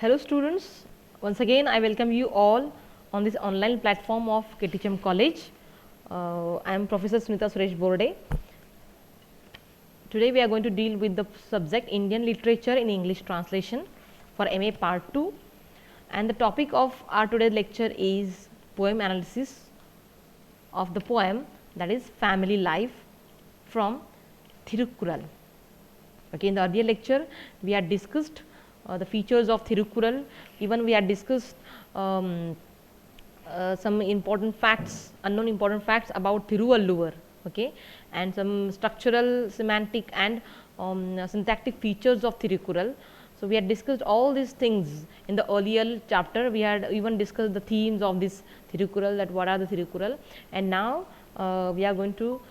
Hello students, once again I welcome you all on this online platform of KTHM College. I am Professor Sunita Borde. Today we are going to deal with the subject Indian Literature in English Translation for MA Part 2, and the topic of our today's lecture is poem analysis of the poem, that is Family Life from Thirukkural. Okay, in the earlier lecture we had discussed the features of Thirukkural. Even we had discussed some important facts, unknown important facts about Thiruvallur, okay, and some structural, semantic and syntactic features of Thirukkural. So we had discussed all these things in the earlier chapter. We had even discussed the themes of this Thirukkural, that what are the Thirukkural, and now we are going to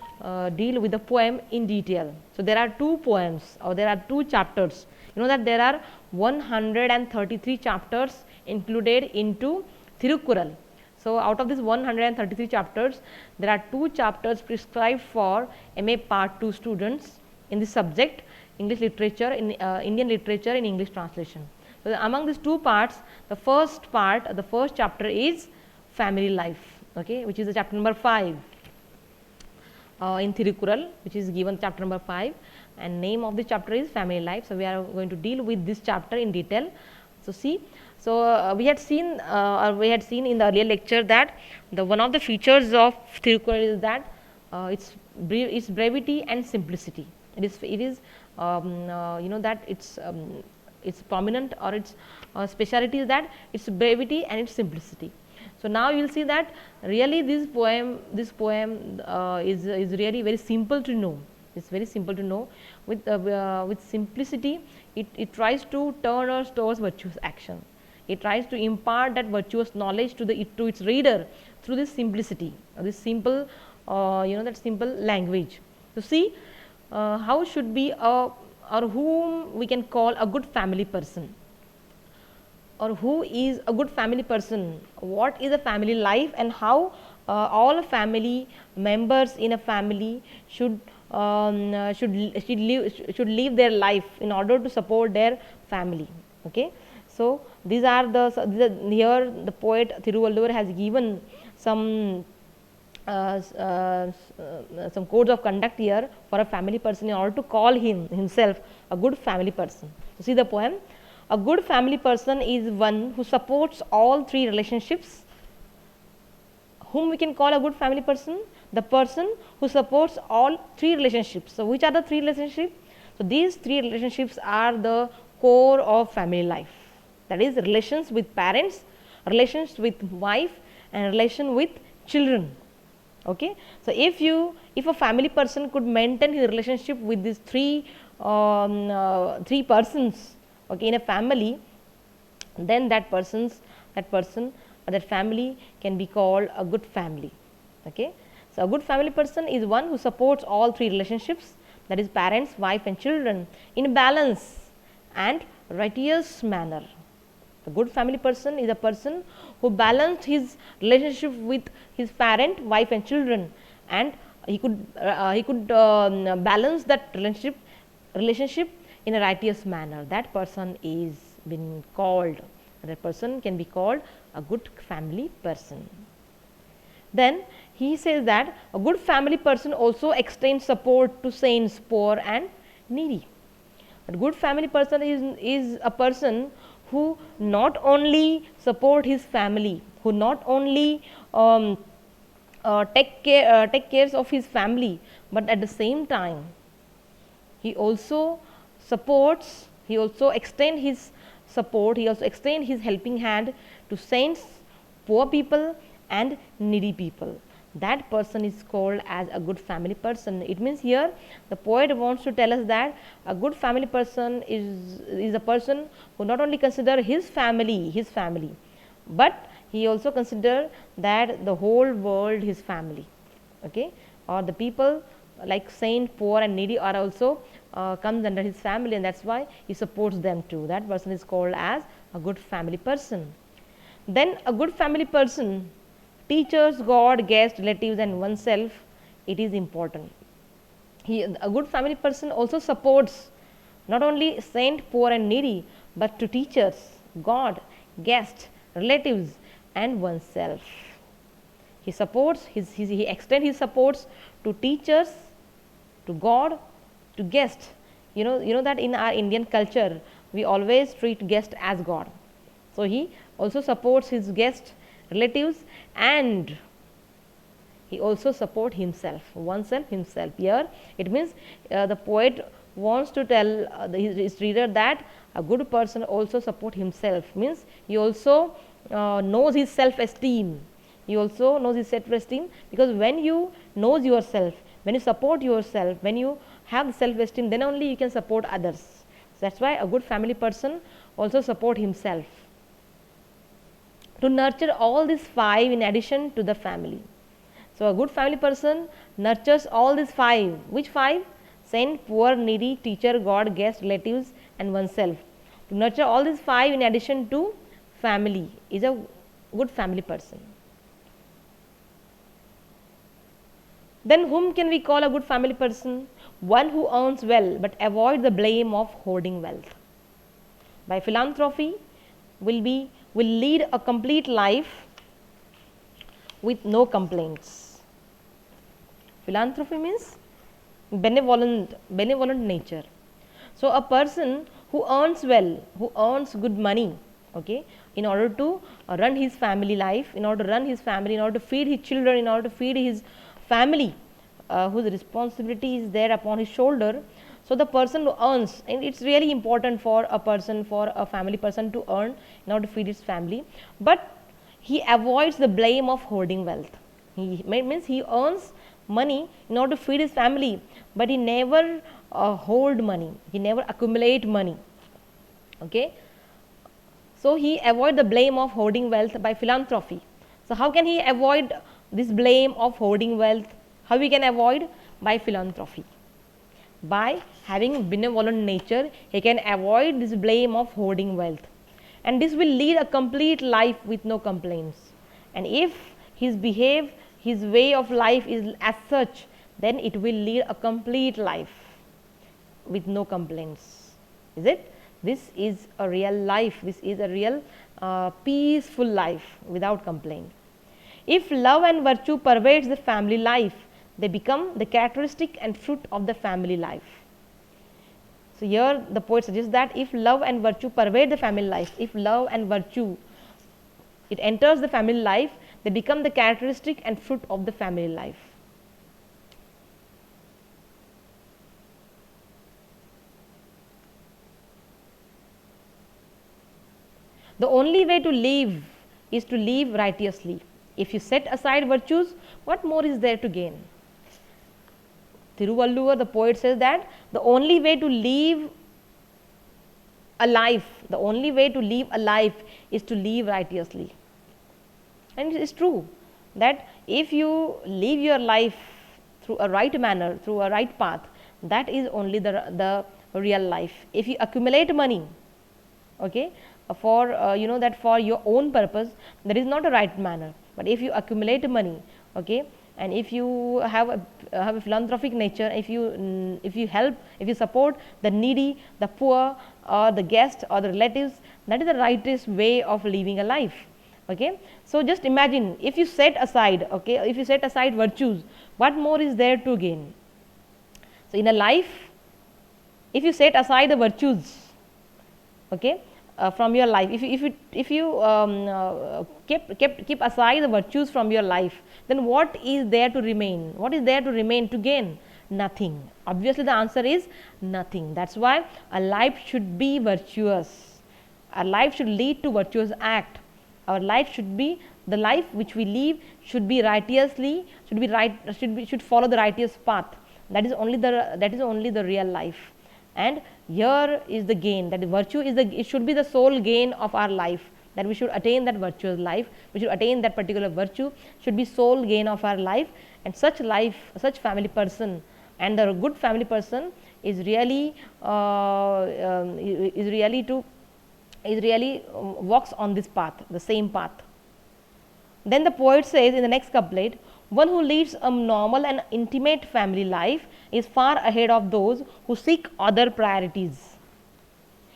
deal with the poem in detail. So there are two poems, or there are two chapters. You know that there are 133 chapters included into Thirukkural. So out of these 133 chapters, there are two chapters prescribed for MA Part 2 students in this subject, English literature in Indian literature in English translation. So among these two parts, the first chapter is Family Life, okay, which is the chapter number 5 in Thirukkural, which is given chapter number 5, and name of the chapter is Family Life. So we are going to deal with this chapter in detail. So see, so we had seen in the earlier lecture that the one of the features of Thirukkural is that its brevity and simplicity. It is you know that its prominent, or its speciality is that its brevity and its simplicity. So now you will see that really this poem is really very simple to know. It's very simple to know. With simplicity, it tries to turn us towards virtuous action. It tries to impart that virtuous knowledge to its reader through this simplicity, this simple that simple language. So see, how should be or whom we can call a good family person, or who is a good family person, what is a family life, and how all family members in a family should live their life in order to support their family. Okay, so here the poet Thiruvallur has given some codes of conduct here for a family person in order to call himself a good family person. So see the poem. A good family person is one who supports all three relationships. Whom we can call a good family person? The person who supports all three relationships. So which are the three relationships? So these three relationships are the core of family life. That is relations with parents, relations with wife, and relation with children. Okay. So if a family person could maintain his relationship with these three persons, okay, in a family, then that family can be called a good family. Okay. So a good family person is one who supports all three relationships, that is parents, wife and children, in balance and righteous manner. A good family person is a person who balances his relationship with his parent, wife and children, and he could balance that relationship in a righteous manner. That person can be called a good family person. Then he says that a good family person also extends support to saints, poor and needy. A good family person is a person who not only support his family, who not only take care of his family, but at the same time he also extend his support, he also extend his helping hand to saints, poor people and needy people. That person is called as a good family person. It means here the poet wants to tell us that a good family person is a person who not only consider his family, but he also consider that the whole world his family. Okay, or the people like saint, poor and needy are also comes under his family, and that's why he supports them too. That person is called as a good family person. Then a good family person teachers, God, guests, relatives and oneself. It is important. A good family person also supports not only saint, poor and needy, but to teachers, God, guest, relatives, and oneself. He supports he extends his supports to teachers, to God, to guest. You know that in our Indian culture we always treat guest as God. So he also supports his guest, relatives, and he also support himself, oneself, himself. Here it means the poet wants to tell his reader that a good person also support himself, means he also knows his self esteem. He also knows his self esteem, because when you knows yourself, when you support yourself, when you have self esteem, then only you can support others. So that's why a good family person also support himself, to nurture all these five in addition to the family. So a good family person nurtures all these five. Which five? Saint, poor, needy, teacher, God, guest, relatives, and oneself. To nurture all these five in addition to family is a good family person. Then whom can we call a good family person? One who earns well but avoids the blame of hoarding wealth. By philanthropy will lead a complete life with no complaints. Philanthropy means benevolent nature. So a person who earns well, who earns good money, okay, in order to run his family life, in order to feed his children, in order to feed his family, whose responsibility is there upon his shoulder. So the person who earns, and it's really important for a family person to earn in order to feed his family, but he avoids the blame of hoarding wealth. He means he earns money in order to feed his family, but he never hoard money, he never accumulate money. Okay, so he avoid the blame of hoarding wealth by philanthropy. So how can he avoid this blame of hoarding wealth? How we can avoid? By philanthropy. By having benevolent nature, he can avoid this blame of hoarding wealth, and this will lead a complete life with no complaints. And if his way of life is as such, then it will lead a complete life with no complaints. Is it? This is a real life. This is a real peaceful life without complaint. If love and virtue pervades the family life, they become the characteristic and fruit of the family life. So here the poet suggests that if love and virtue pervade the family life, if love and virtue it enters the family life, they become the characteristic and fruit of the family life. The only way to live is to live righteously. If you set aside virtues, what more is there to gain? Thirukkural, the poet, says that the only way to live a life, is to live righteously. And it is true that if you live your life through a right manner, through a right path, that is only the real life. If you accumulate money, okay, for that for your own purpose, that is not a right manner. But if you accumulate money, okay, and if you have a philanthropic nature, if you help, if you support the needy, the poor, or the guest, or the relatives, that is the righteous way of living a life. Okay, so just imagine if you set aside, virtues, what more is there to gain? So in a life, if you set aside the virtues, okay, from your life, if you keep aside the virtues from your life, then what is there to remain? What is there to remain to gain? Nothing. Obviously the answer is nothing. That's why a life should be virtuous. Our life should lead to virtuous act. Our life should be, the life which we live should be righteously, should follow the righteous path. That is only the real life. And here is the gain, that virtue is it should be the sole gain of our life, that we should attain that virtuous life, we should attain that particular virtue, should be sole gain of our life. And such family person, and the good family person is really walks on this path, the same path. Then the poet says in the next couplet, one who leads a normal and intimate family life is far ahead of those who seek other priorities.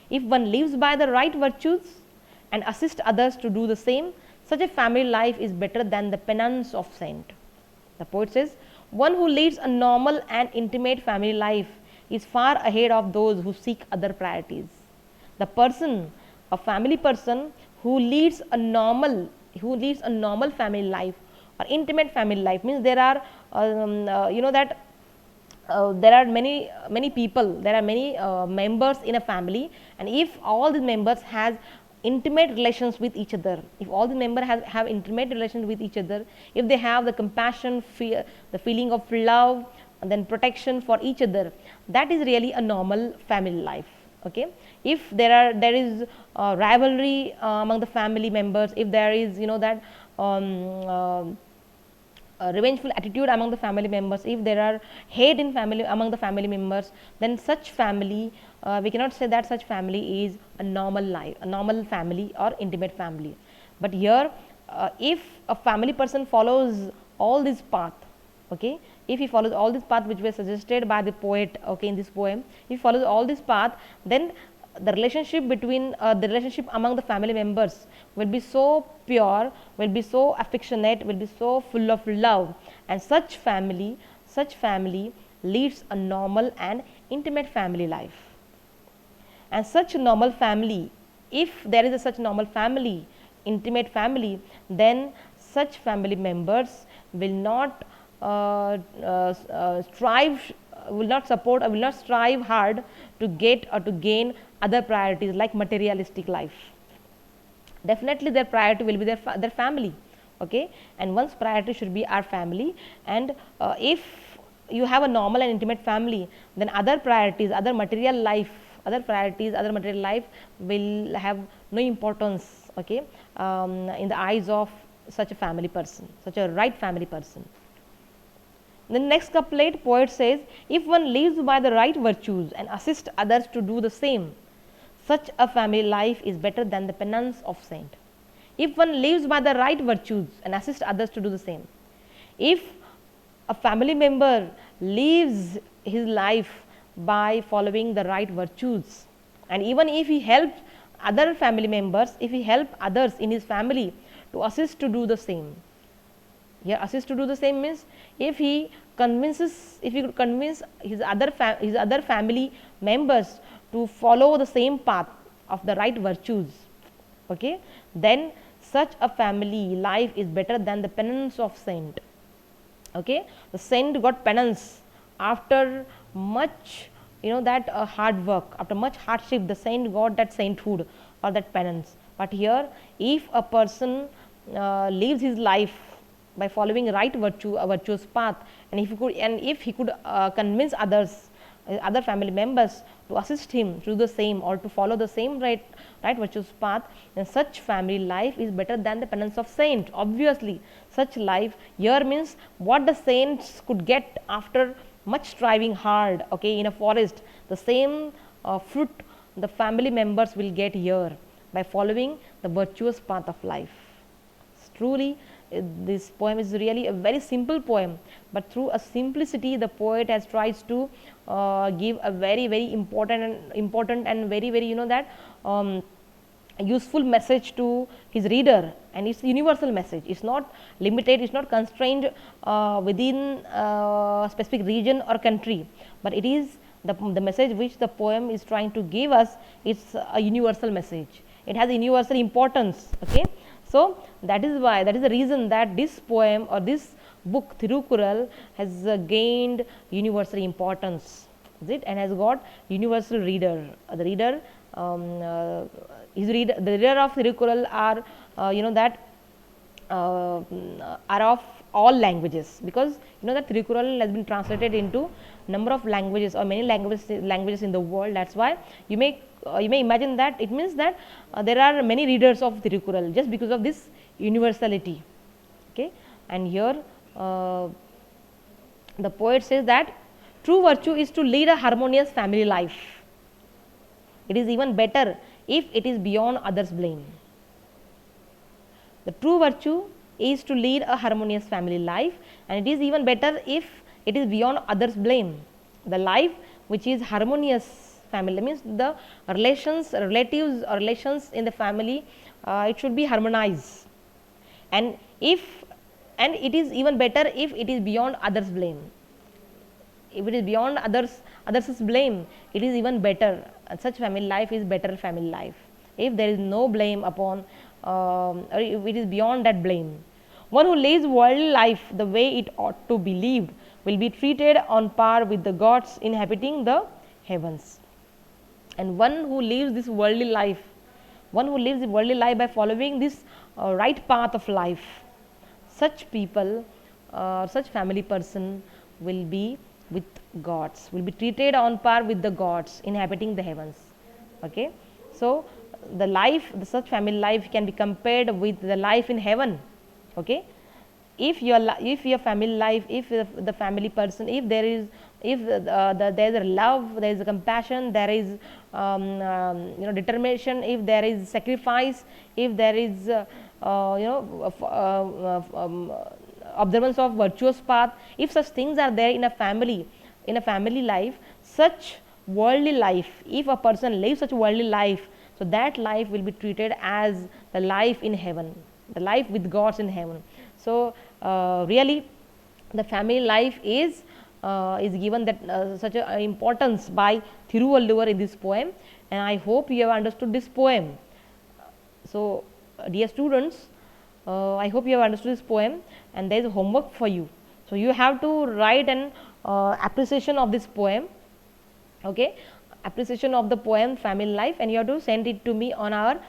If one lives by the right virtues, and assist others to do the same, such a family life is better than the penance of saint. The poet says, one who leads a normal and intimate family life is far ahead of those who seek other priorities. The person, a family person who leads a normal family life or intimate family life, means there are that there are many people, there are many members in a family, and if all the members has intimate relations with each other, if all the members have intimate relations with each other, if they have the compassion, fear, the feeling of love, and then protection for each other, that is really a normal family life. Okay, if there is rivalry among the family members, if there is that revengeful attitude among the family members, if there are hate in family among the family members, then such family, we cannot say that such family is a normal life, a normal family or intimate family. But here, if a family person follows all this path, okay, if he follows all this path which were suggested by the poet, okay, in this poem, if he follows all this path, then the relationship between the relationship among the family members will be so pure, will be so affectionate, will be so full of love, and such family leads a normal and intimate family life. And such normal family, if there is a such normal family, intimate family, then such family members will not will not support or will not strive hard to get or to gain other priorities like materialistic life. Definitely their priority will be their family, okay, and one's priority should be our family. And if you have a normal and intimate family, then other priorities, other material life will have no importance, okay, in the eyes of such a family person, such a right family person. The next couplet, poet says, if one lives by the right virtues and assists others to do the same, such a family life is better than the penance of saint. If one lives by the right virtues and assists others to do the same, if a family member lives his life by following the right virtues, and even if he helps other family members, if he helps others in his family to assist to do the same. Here, assist to do the same means if he could convince his other family members to follow the same path of the right virtues, okay, then such a family life is better than the penance of saint. Okay, the saint got penance after much hard work, after much hardship, the saint got that sainthood or that penance. But here, if a person lives his life by following right virtue, a virtuous path, and if he could convince others, other family members to assist him to do the same or to follow the same right virtuous path, then such family life is better than the penance of saint. Obviously, such life here means what the saints could get after much striving hard, okay, in a forest, the same fruit the family members will get here by following the virtuous path of life. Truly, this poem is really a very simple poem, but through a simplicity the poet has tries to give a very important and very useful message to his reader, and it's a universal message. It's not limited, it's not constrained within a specific region or country, but it is the message which the poem is trying to give us. It's a universal message, it has a universal importance, okay. So that is the reason that this poem or this book Thirukkural has gained universal importance, is it, and has got universal reader. The reader the reader of Thirukkural are are of all languages, because that Thirukkural has been translated into number of languages or many languages in the world. That's why you may imagine that it means that there are many readers of Thirukkural just because of this universality, okay. And here the poet says that true virtue is to lead a harmonious family life. It is even better if it is beyond others' blame. The true virtue is to lead a harmonious family life, and it is even better if it is beyond others' blame. The life which is harmonious, family, means the relations, relatives or relations in the family, it should be harmonized. And if, and it is even better if it is beyond others blame. If it is beyond others' blame, it is even better. And such family life is better family life if there is no blame upon, or if it is beyond that blame. One who lives worldly life the way it ought to be lived will be treated on par with the gods inhabiting the heavens. And one who lives this worldly life, one who lives the worldly life by following this right path of life, such people, such family person will be with gods, will be treated on par with the gods inhabiting the heavens. Okay, so the life, the such family life can be compared with the life in heaven. Okay, if your family life, if the family person, if there is, if there is a love, there is a compassion, there is determination, if there is sacrifice, if there is observance of virtuous path, if such things are there in a family, in a family life, such worldly life, if a person lives such worldly life, so that life will be treated as the life in heaven, the life with gods in heaven. So really the family life is given that such a importance by Thiruvallur in this poem, and I hope you have understood this poem. So dear students, I hope you have understood this poem, and there is homework for you. So you have to write an appreciation of this poem. Okay, appreciation of the poem family life, and you have to send it to me on our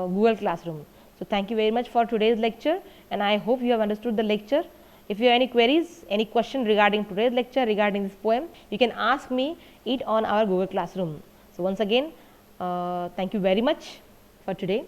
Google Classroom. So thank you very much for today's lecture, and I hope you have understood the lecture. If you have any queries, any question regarding today's lecture, regarding this poem, you can ask me it on our Google Classroom. So once again, thank you very much for today.